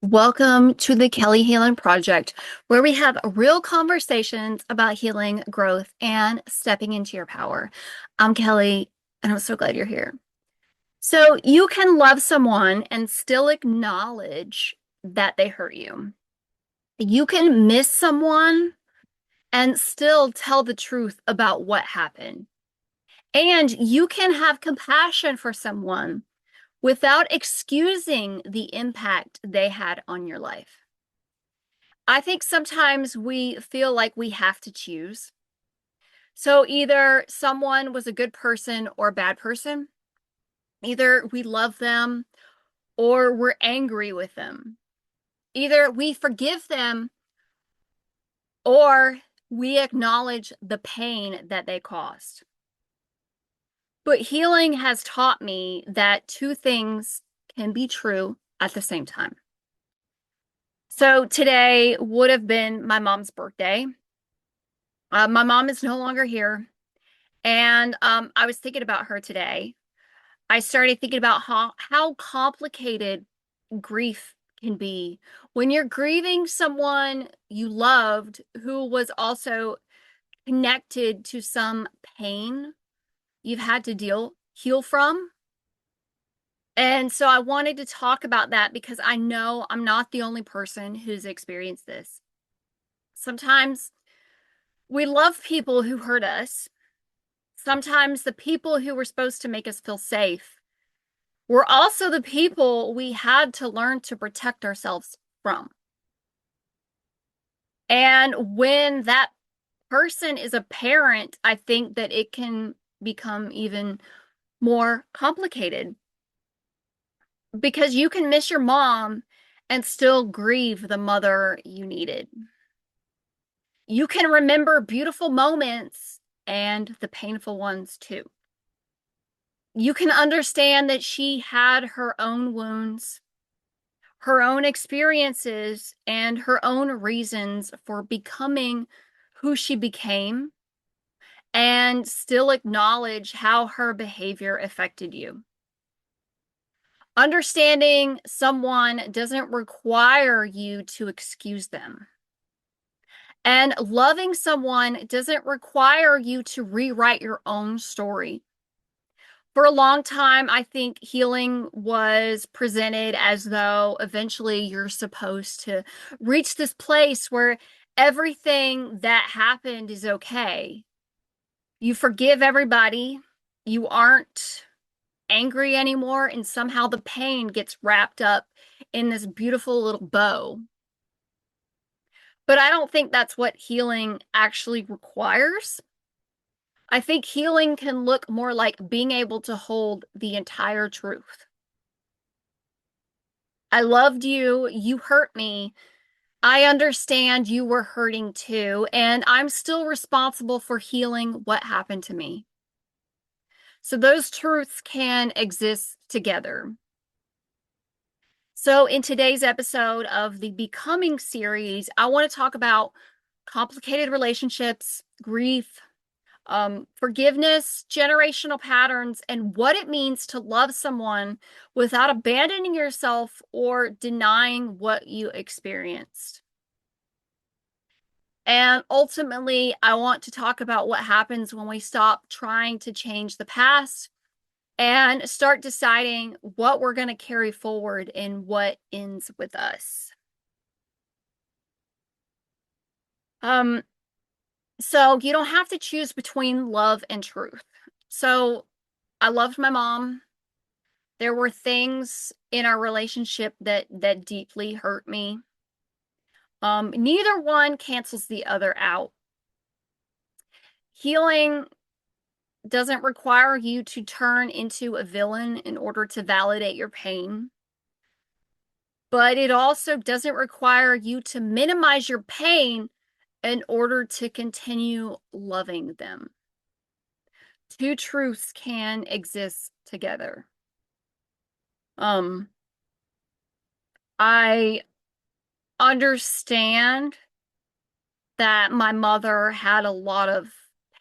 Welcome to the Kelly Healing Project, where we have real conversations about healing, growth, and stepping into your power. I'm Kelly, and I'm so glad you're here. So, you can love someone and still acknowledge that they hurt you. You can miss someone and still tell the truth about what happened. And you can have compassion for someone without excusing the impact they had on your life. I think sometimes we feel like we have to choose. So either someone was a good person or a bad person, either we love them or we're angry with them. Either we forgive them or we acknowledge the pain that they caused. But healing has taught me that two things can be true at the same time. So today would have been my mom's birthday. My mom is no longer here. And I was thinking about her today. I started thinking about how complicated grief can be when you're grieving someone you loved who was also connected to some pain you've had to heal from. And so I wanted to talk about that because I know I'm not the only person who's experienced this. Sometimes we love people who hurt us. Sometimes the people who were supposed to make us feel safe were also the people we had to learn to protect ourselves from. And when that person is a parent, I think that it can become even more complicated because you can miss your mom and still grieve the mother you needed. You can remember beautiful moments and the painful ones too. You can understand that she had her own wounds, her own experiences, and her own reasons for becoming who she became, and still acknowledge how her behavior affected you. Understanding someone doesn't require you to excuse them. And loving someone doesn't require you to rewrite your own story. For a long time, I think healing was presented as though eventually you're supposed to reach this place where everything that happened is okay. You forgive everybody, you aren't angry anymore, and somehow the pain gets wrapped up in this beautiful little bow. But I don't think that's what healing actually requires. I think healing can look more like being able to hold the entire truth. I loved you. You hurt me. I understand you were hurting too, and I'm still responsible for healing what happened to me. So those truths can exist together. So in today's episode of the Becoming series, I want to talk about complicated relationships, grief, forgiveness, generational patterns, and what it means to love someone without abandoning yourself or denying what you experienced. And ultimately, I want to talk about what happens when we stop trying to change the past and start deciding what we're going to carry forward and what ends with us. Um, so you don't have to choose between love and truth. So I loved my mom. There were things in our relationship that deeply hurt me. Neither one cancels the other out. Healing doesn't require you to turn into a villain in order to validate your pain, but it also doesn't require you to minimize your pain in order to continue loving them. Two truths can exist together. I understand that my mother had a lot of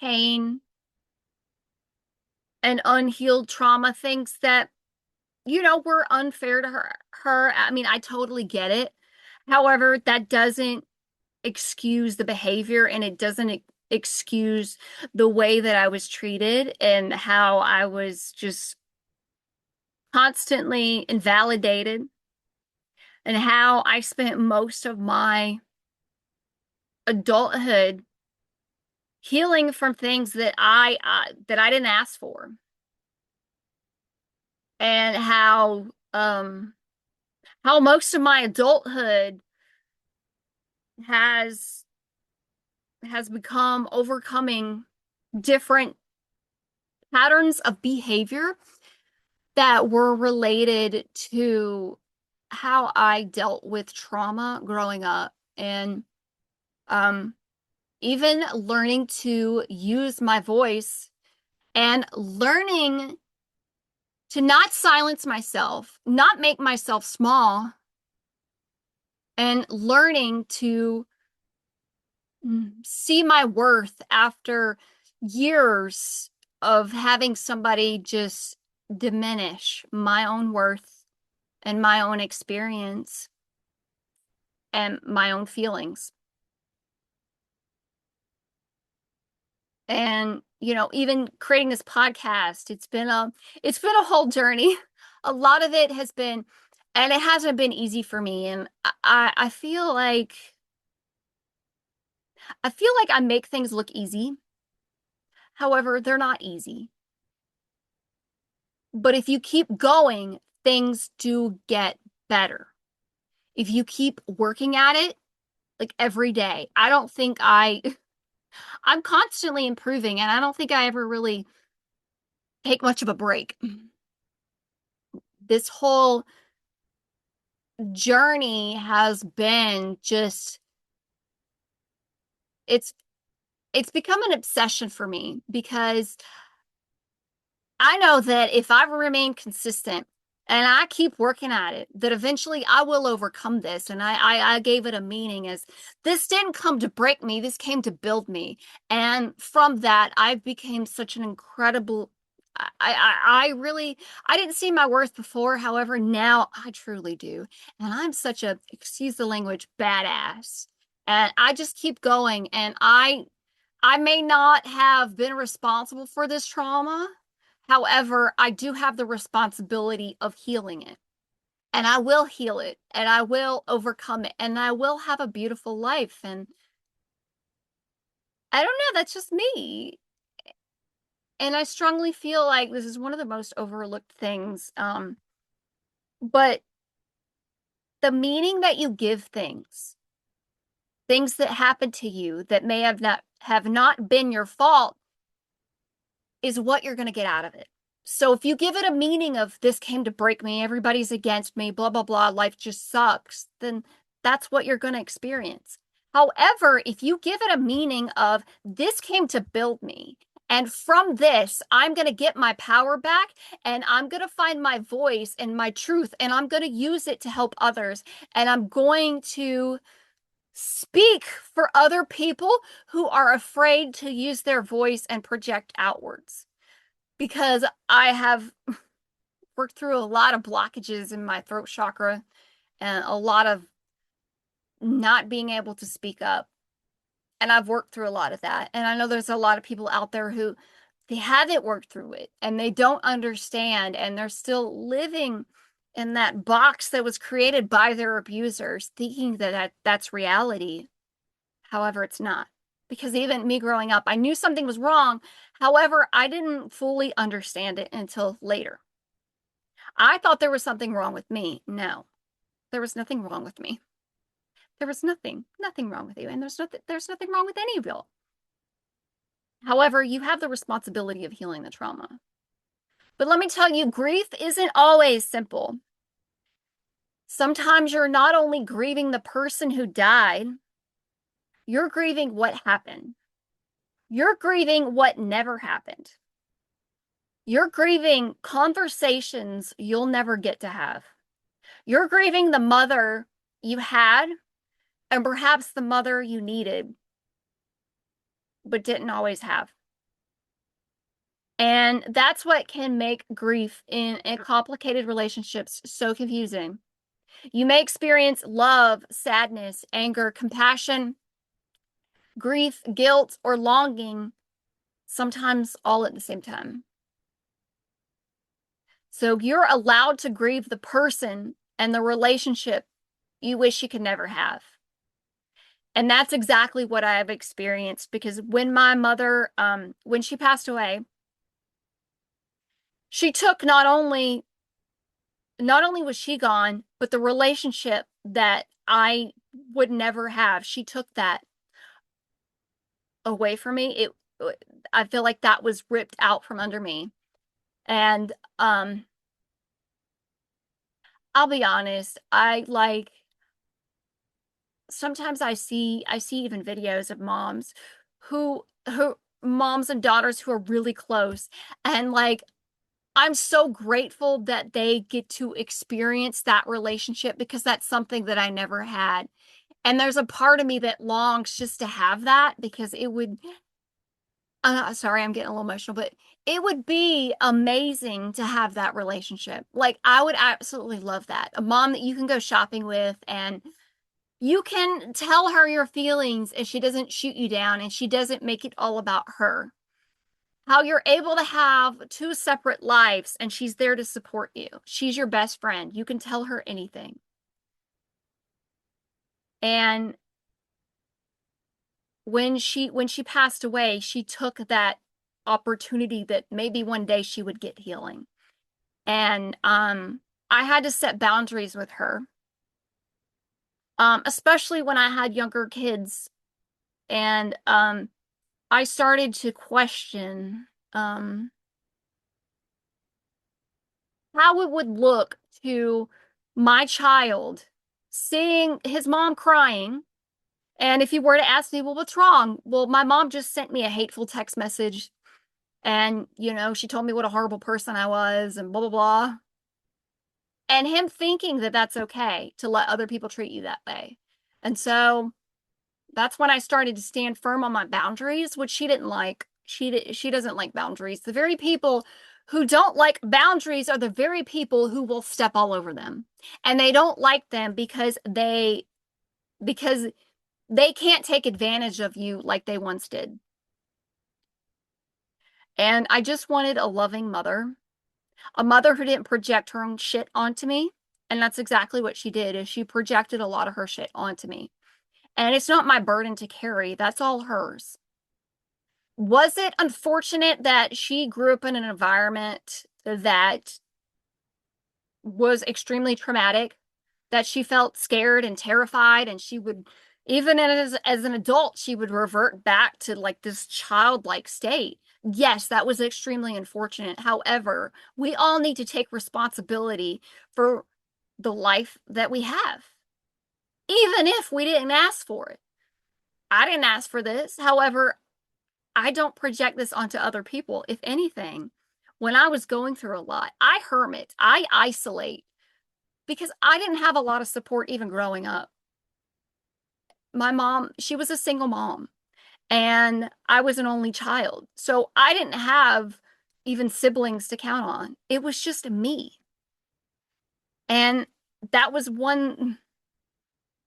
pain and unhealed trauma, things that, were unfair to her. I mean, I totally get it. However, that doesn't excuse the behavior, and it doesn't excuse the way that I was treated and how I was just constantly invalidated, and how I spent most of my adulthood healing from things that I didn't ask for, and how most of my adulthood has become overcoming different patterns of behavior that were related to how I dealt with trauma growing up, and um even learning to use my voice and learning to not silence myself, not make myself small, and learning to see my worth after years of having somebody just diminish my own worth and my own experience and my own feelings. And, even creating this podcast, it's been a whole journey. A lot of it has been, and it hasn't been easy for me. And I feel like I make things look easy. However, they're not easy. But if you keep going, things do get better. If you keep working at it, like every day, I'm constantly improving, and I don't think I ever really take much of a break. This whole journey has been just, it's it's become an obsession for me, because I know that if I remain consistent and I keep working at it, that eventually I will overcome this. And I gave it a meaning as, this didn't come to break me, this came to build me. And from that, I became such an incredible, I didn't see my worth before. However, now I truly do. And I'm such a, excuse the language, badass. And I just keep going. And I may not have been responsible for this trauma. However, I do have the responsibility of healing it. And I will heal it, and I will overcome it, and I will have a beautiful life. And I don't know, that's just me. And I strongly feel like this is one of the most overlooked things. But the meaning that you give things that happen to you that may have not been your fault, is what you're going to get out of it. So if you give it a meaning of, this came to break me, everybody's against me, blah, blah, blah, life just sucks, then that's what you're going to experience. However, if you give it a meaning of, this came to build me, and from this, I'm going to get my power back, and I'm going to find my voice and my truth, and I'm going to use it to help others, and I'm going to speak for other people who are afraid to use their voice and project outwards. Because I have worked through a lot of blockages in my throat chakra, and a lot of not being able to speak up. And I've worked through a lot of that. And I know there's a lot of people out there who, they haven't worked through it and they don't understand, and they're still living in that box that was created by their abusers, thinking that that's reality. However, it's not. Because even me growing up, I knew something was wrong. However, I didn't fully understand it until later. I thought there was something wrong with me. No, there was nothing wrong with me. There was nothing wrong with you. And there's nothing wrong with any of y'all. However, you have the responsibility of healing the trauma. But let me tell you, grief isn't always simple. Sometimes you're not only grieving the person who died, you're grieving what happened. You're grieving what never happened. You're grieving conversations you'll never get to have. You're grieving the mother you had, and perhaps the mother you needed, but didn't always have. And that's what can make grief in complicated relationships so confusing. You may experience love, sadness, anger, compassion, grief, guilt, or longing, sometimes all at the same time. So you're allowed to grieve the person and the relationship you wish you could never have. And that's exactly what I've experienced because when my mother, when she passed away, she took not only was she gone, but the relationship that I would never have, she took that away from me. I feel like that was ripped out from under me. And I'll be honest, I like sometimes I see even videos of moms who moms and daughters who are really close and like I'm so grateful that they get to experience that relationship because that's something that I never had. And there's a part of me that longs just to have that because it would, sorry, I'm getting a little emotional, but it would be amazing to have that relationship. Like, I would absolutely love that. A mom that you can go shopping with and you can tell her your feelings and she doesn't shoot you down and she doesn't make it all about her. How you're able to have two separate lives and she's there to support you. She's your best friend. You can tell her anything. And when she passed away, she took that opportunity that maybe one day she would get healing. And I had to set boundaries with her. Especially when I had younger kids and I started to question how it would look to my child seeing his mom crying. And if you were to ask me, well, what's wrong? Well, my mom just sent me a hateful text message and, she told me what a horrible person I was and blah, blah, blah. And him thinking that that's okay to let other people treat you that way. And so that's when I started to stand firm on my boundaries, which she didn't like. She doesn't like boundaries. The very people who don't like boundaries are the very people who will step all over them. And they don't like them because they can't take advantage of you like they once did. And I just wanted a loving mother, a mother who didn't project her own shit onto me. And that's exactly what she did, is she projected a lot of her shit onto me. And it's not my burden to carry. That's all hers. Was it unfortunate that she grew up in an environment that was extremely traumatic, that she felt scared and terrified, and she would, even as an adult, she would revert back to like this childlike state? Yes, that was extremely unfortunate. However, we all need to take responsibility for the life that we have, even if we didn't ask for it. I didn't ask for this. However, I don't project this onto other people. If anything, when I was going through a lot, I hermit, I isolate because I didn't have a lot of support even growing up. My mom, she was a single mom and I was an only child. So I didn't have even siblings to count on. It was just me. And that was one,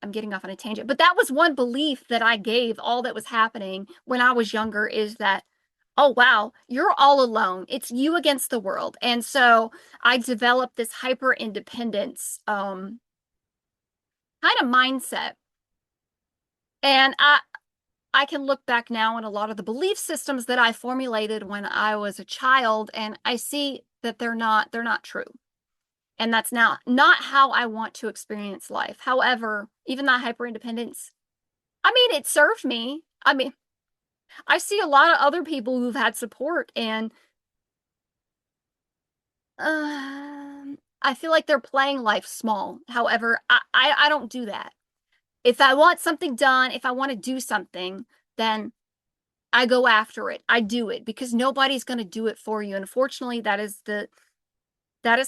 I'm getting off on a tangent, but that was one belief that I gave all that was happening when I was younger, is that, oh, wow, you're all alone. It's you against the world. And so I developed this hyper independence kind of mindset. And I can look back now on a lot of the belief systems that I formulated when I was a child, and I see that they're not true. And that's now not how I want to experience life. However, even that hyper independence, I mean, it served me. I mean, I see a lot of other people who've had support, and I feel like they're playing life small. However, I don't do that. If I want something done, if I want to do something, then I go after it. I do it because nobody's going to do it for you. Unfortunately, that is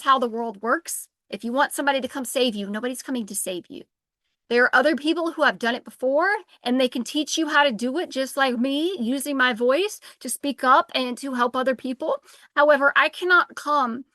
how the world works. If you want somebody to come save you, nobody's coming to save you. There are other people who have done it before, and they can teach you how to do it just like me, using my voice to speak up and to help other people. However, I cannot come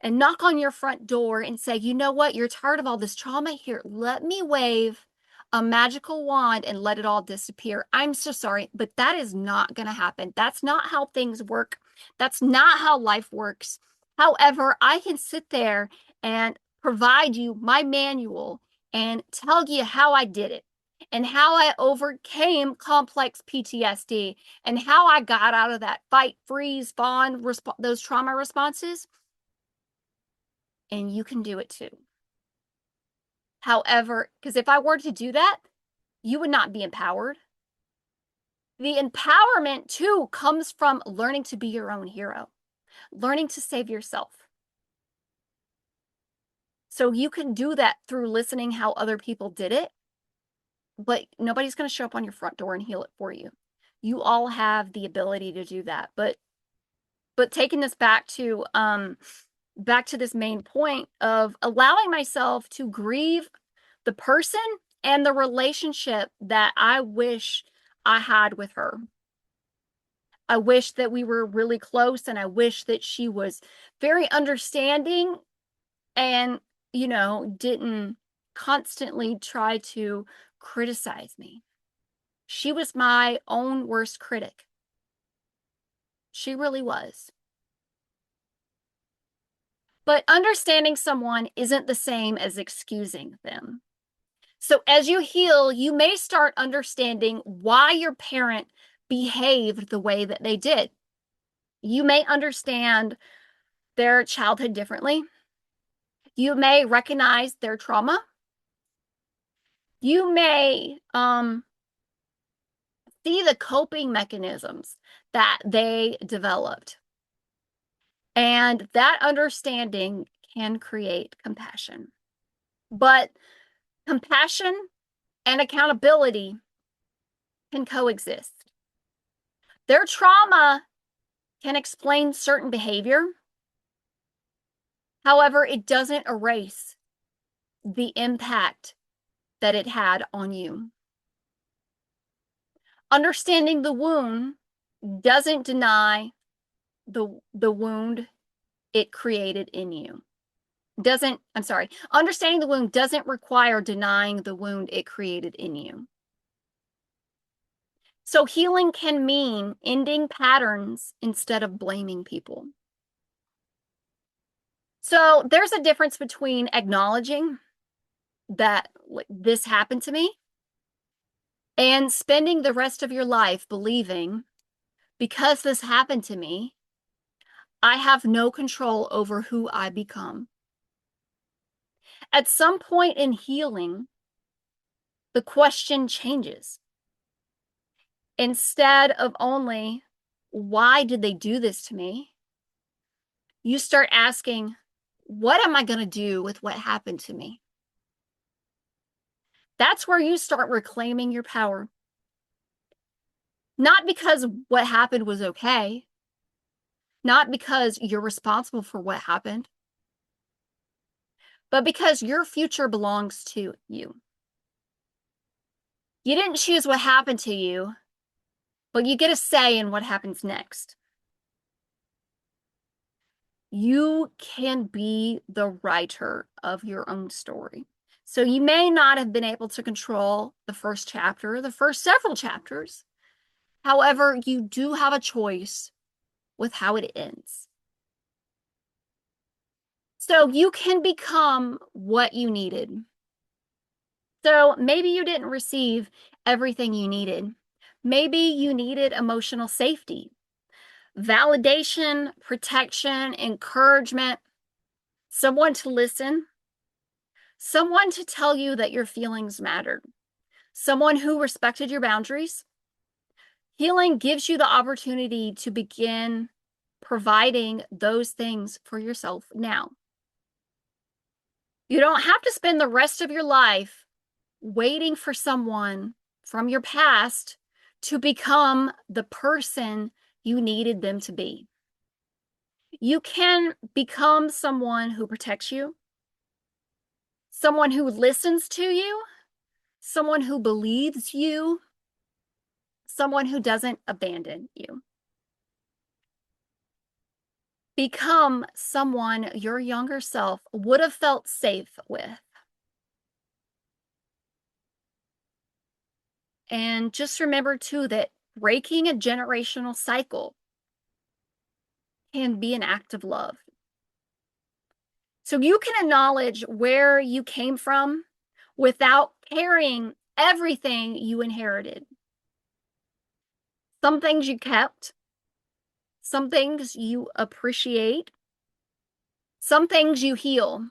and knock on your front door and say, you know what, you're tired of all this trauma. Here, let me wave a magical wand and let it all disappear. I'm so sorry, but that is not going to happen. That's not how things work. That's not how life works. However, I can sit there and provide you my manual and tell you how I did it and how I overcame complex PTSD and how I got out of that fight, freeze, fawn, those trauma responses. And you can do it too. However, because if I were to do that, you would not be empowered. The empowerment too comes from learning to be your own hero, learning to save yourself. So you can do that through listening how other people did it, but nobody's going to show up on your front door and heal it for you. You all have the ability to do that. But taking this back to this main point of allowing myself to grieve the person and the relationship that I wish I had with her. I wish that we were really close, and I wish that she was very understanding and, didn't constantly try to criticize me. She was my own worst critic. She really was. But understanding someone isn't the same as excusing them. So as you heal, you may start understanding why your parent behaved the way that they did. You may understand their childhood differently. You may recognize their trauma. You may see the coping mechanisms that they developed. And that understanding can create compassion. But compassion and accountability can coexist. Their trauma can explain certain behavior. However, it doesn't erase the impact that it had on you. Understanding the wound doesn't deny the wound it created in you. Understanding the wound doesn't require denying the wound it created in you. So healing can mean ending patterns instead of blaming people. So there's a difference between acknowledging that this happened to me and spending the rest of your life believing, because this happened to me, I have no control over who I become. At some point in healing, the question changes. Instead of only, why did they do this to me? You start asking, what am I going to do with what happened to me? That's where you start reclaiming your power. Not because what happened was okay, not because you're responsible for what happened, but because your future belongs to you. You didn't choose what happened to you, but you get a say in what happens next. You can be the writer of your own story. So you may not have been able to control the first chapter, the first several chapters. However, you do have a choice with how it ends. So you can become what you needed. So maybe you didn't receive everything you needed. Maybe you needed emotional safety, validation, protection, encouragement, someone to listen, someone to tell you that your feelings mattered, someone who respected your boundaries. Healing gives you the opportunity to begin providing those things for yourself now. You don't have to spend the rest of your life waiting for someone from your past to become the person you needed them to be. You can become someone who protects you, someone who listens to you, someone who believes you, someone who doesn't abandon you. Become someone your younger self would have felt safe with. And just remember, too, that breaking a generational cycle can be an act of love. So you can acknowledge where you came from without carrying everything you inherited. Some things you kept, some things you appreciate, some things you heal,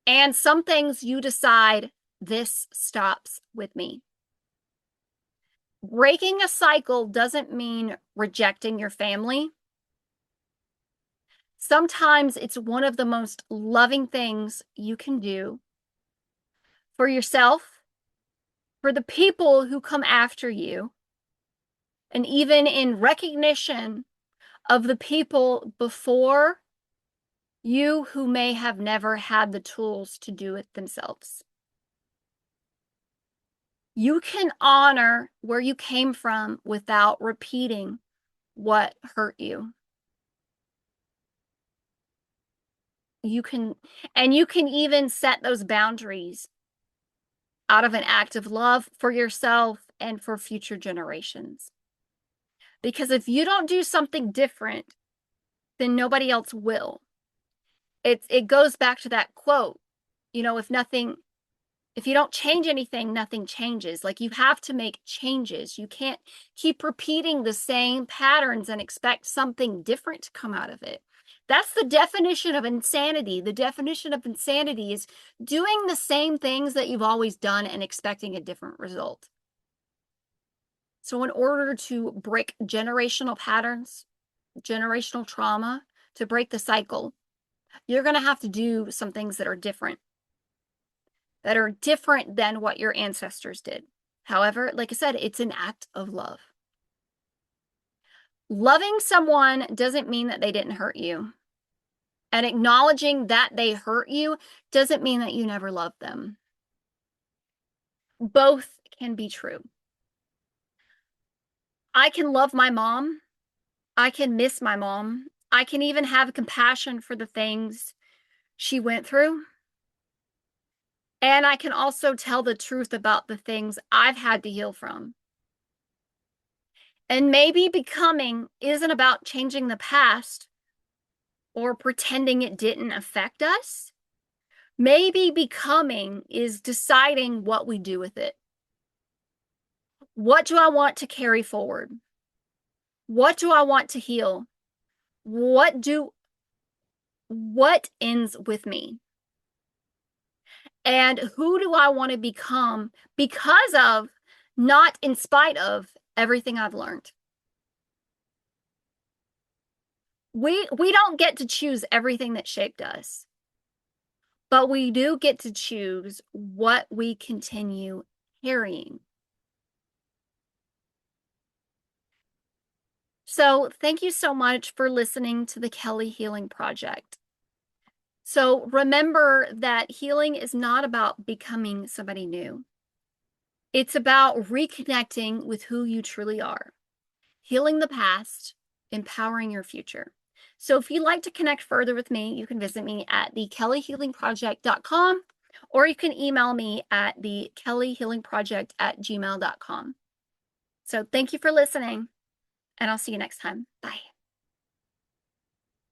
and some things you decide, this stops with me. Breaking a cycle doesn't mean rejecting your family. Sometimes it's one of the most loving things you can do for yourself, for the people who come after you, and even in recognition of the people before you who may have never had the tools to do it themselves. You can honor where you came from without repeating what hurt you. You can even set those boundaries out of an act of love for yourself and for future generations. Because if you don't do something different, then nobody else will. It goes back to that quote, if you don't change anything, nothing changes. Like, you have to make changes. You can't keep repeating the same patterns and expect something different to come out of it. That's the definition of insanity. The definition of insanity is doing the same things that you've always done and expecting a different result. So in order to break generational patterns, generational trauma, to break the cycle, you're going to have to do some things that are different than what your ancestors did. However, like I said, it's an act of love. Loving someone doesn't mean that they didn't hurt you. And acknowledging that they hurt you doesn't mean that you never loved them. Both can be true. I can love my mom. I can miss my mom. I can even have compassion for the things she went through. And I can also tell the truth about the things I've had to heal from. And maybe becoming isn't about changing the past or pretending it didn't affect us. Maybe becoming is deciding what we do with it. What do I want to carry forward? What do I want to heal? What ends with me? And who do I want to become because of, not in spite of, everything I've learned? We don't get to choose everything that shaped us, but we do get to choose what we continue carrying. So thank you so much for listening to the Kelly Healing Project. So remember that healing is not about becoming somebody new. It's about reconnecting with who you truly are, healing the past, empowering your future. So if you'd like to connect further with me, you can visit me at thekellyhealingproject.com, or you can email me at thekellyhealingproject@gmail.com. So thank you for listening, and I'll see you next time. Bye.